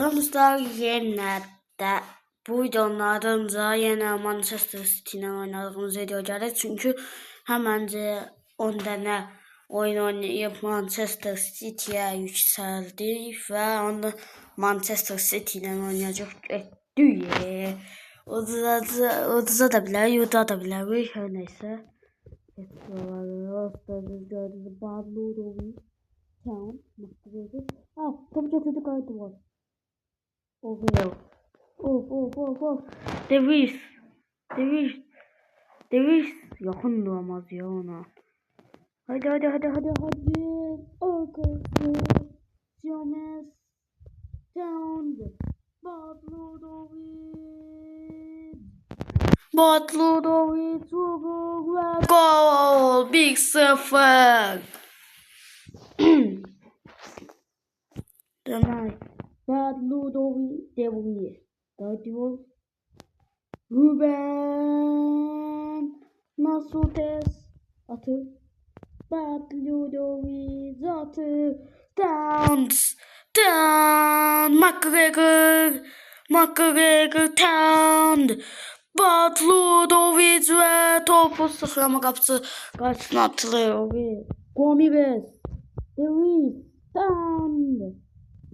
Sonuçlar yenilerde bu videonun ardınca yine Manchester City ile oynadığımız video gelir. Çünkü hemence 10 tane oyun oynayıp Manchester City'ye yükseldik ve onu Manchester City ile oynayacak diye. Oduza da bilir, yuda da bilir. Her neyse. Gördüğünüz Badludovic Town. Tabii getirdik kaydı var. Oh. Davis yakın duramaz ya ona. Hadi. Arkası. Jones. Down. Badludovic gol. Big 0. Demek Badludovic devreye. Dadiol. Ruben Nasutes atı. Badludovic atı. Down. McGregor Town. Badludovic ve topu sıçrama kapısı karşısına atılıyor. Gomes. Davis. Town.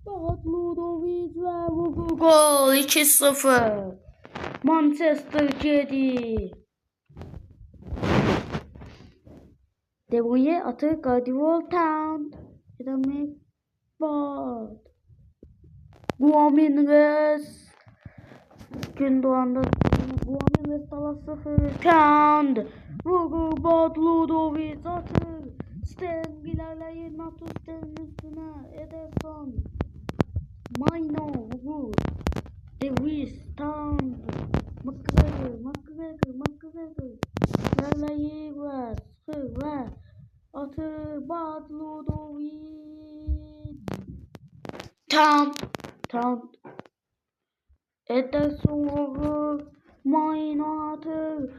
Badludovic ve gol 2-0. Manchester City. De Bruyne atı Guardiola Town. Demek Bad. Gomes. Gündoğan'da Gomes Dala 0. Town. Badludovic atı. Sten ilerleyin. Natus Sten'in üstüne. Ederson. Maino. Davis. Town. McGregor. İlerleyin. Ve atı Badludovic. Town. Ederson vurur. Maino atı.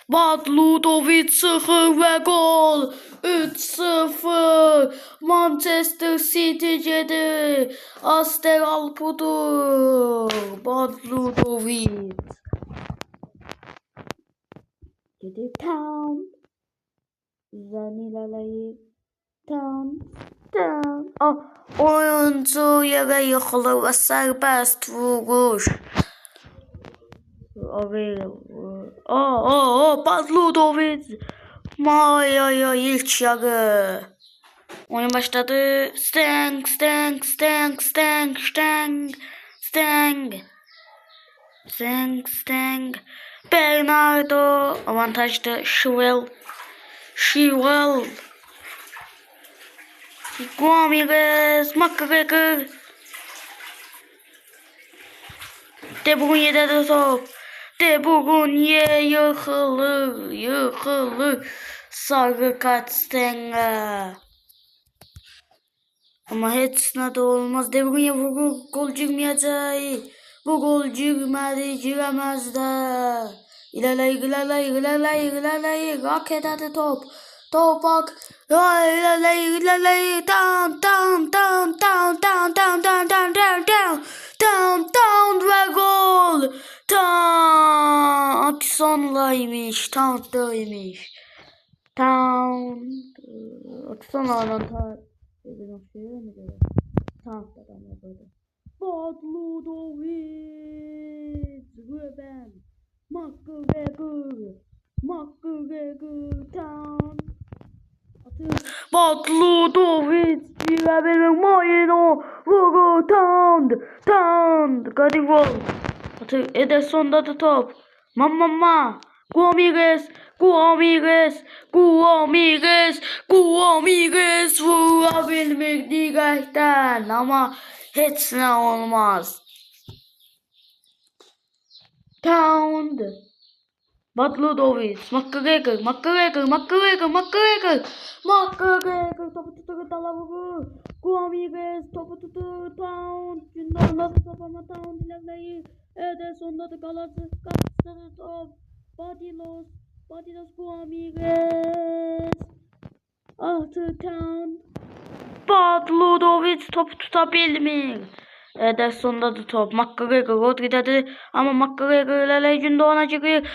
Badludovic 0 ve gol 3-0. Manchester City 7. Aster Alpudur. Badludovic. Dedi Town. Zanilalayı Town. Oyuncu yere yıkılır ve serbest vuruş. Badludovic. İlk yarı. Oyun başladı. Stang. Bernardo avantajda. Chilwell. Gomes. McGregor. De Bruyne'de de top. De Bruyne yıkılır. Sarı kart Sten'e. Ama hiç ne de olmaz. De Bruyne vurur. Gol girmeyecek. Bu gol giremez de. İlerleyi. Hak ederdi top. Topak. İlerleyi. Down ve gol. Akson'laymış. Town'daymış. Akson avantaj. Town'da böyle. Badludovic. Ruben. McGregor. Town. Badludovic benim Maino vurur Town Guardiola atı Ederson'da da top Gomes vurabilmek direkten ama hiç ne olmaz. Town. Badludovic, McGregor. Topu tutuyor Dalavugu. Gomes topu tutuyor Town. Gündoğan'da da top ama Town ilerleyi. Ederson'da da kalası. Kapısında top. Badilos Gomes. Altı Town. Badludovic topu tutabilmir. Ederson'da da top. McGregor Rodri'dedir. Ama McGregor ile Legion'da ona giriyor.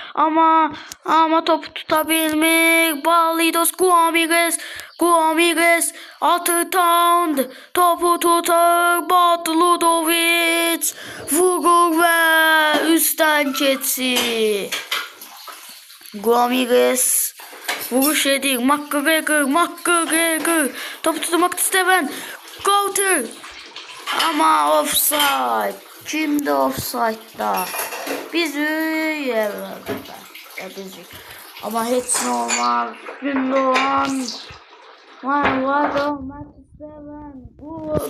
Ama topu tutabilmir. Balidos Guamires atır Town. Topu tutar. Badludovic vurur ve üstten geçir. Guamires vuruş edir. McGregor topu tutmak isteyen Couter. Ama offside. Kimde offside'da? Bizi ama hiç normal. Gündoğan. Var olmak isteyen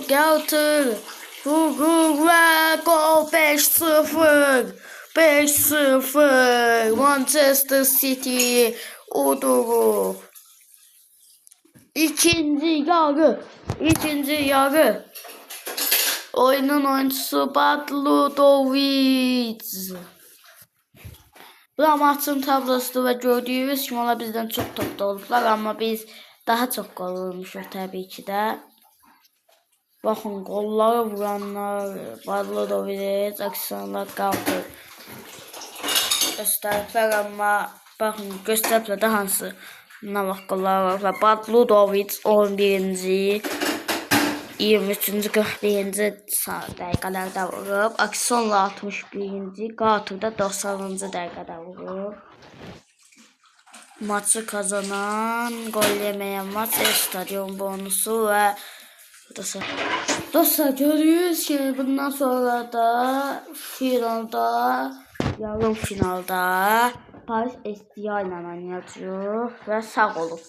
Couter. Vurur ve gol 5-0. 5-0 Manchester City Uduru. İkinci yarı. Oyunun oyuncusu Badludovic. Bu da maçın tablosu ve gördüğünüz kimi onlar bizden çok topta oldular ama biz daha çok gol vurmuşuq tabii ki de. Bakın golları vuranlar Badludovic, aksiyonlar qaldı. Gösteriplər amma baxın gösteriplər də hansı nə vaxt qolları var. Badludovic 11-ci 23-cü 41-ci dəqiqələrdə vurub. Aksiyonla 61-ci, Qaturda 90-cı dəqiqədə vurub. Maçı kazanan, gol yeməyən maç stadion bonusu və dostlar görüyoruz ki bundan sonra da finalda, yarım finalda Paris SDA ile oynayacağıq və sağ olun.